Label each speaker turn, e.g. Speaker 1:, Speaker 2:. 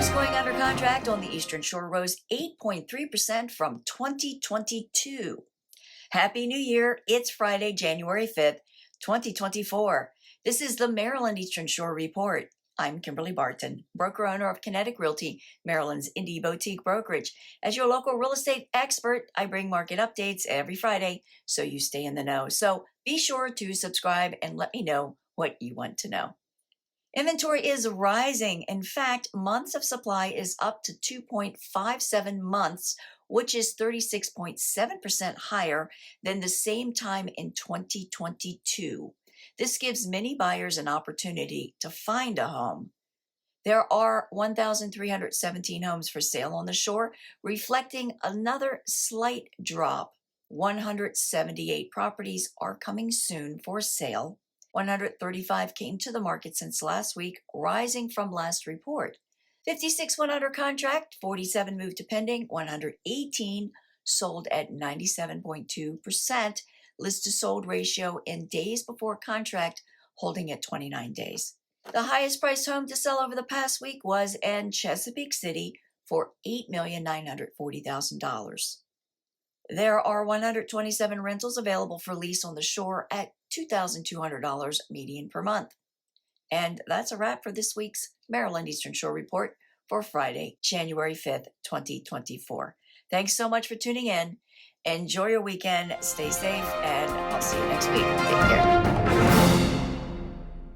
Speaker 1: Homes going under contract on the Eastern Shore rose 8.3% from 2022. Happy New Year. It's Friday, January 5th, 2024. This is the Maryland Eastern Shore Report. I'm Kimberly Barton, broker-owner of Kinetic Realty, Maryland's indie boutique brokerage. As your local real estate expert, I bring market updates every Friday so you stay in the know. So be sure to subscribe and let me know what you want to know. Inventory is rising. In fact, months of supply is up to 2.57 months, which is 36.7% higher than the same time in 2022. This gives many buyers an opportunity to find a home. There are 1,317 homes for sale on the shore, reflecting another slight drop. 178 properties are coming soon for sale. 135 came to the market since last week, rising from last report. 56 went under contract, 47 moved to pending, 118 sold at 97.2%. List to sold ratio in days before contract holding at 29 days. The highest priced home to sell over the past week was in Chesapeake City for $8,940,000. There are 127 rentals available for lease on the shore at $2,200 median per month. And that's a wrap for this week's Maryland Eastern Shore Report for Friday, January 5th, 2024. Thanks so much for tuning in. Enjoy your weekend, stay safe, and I'll see you next week. Take care.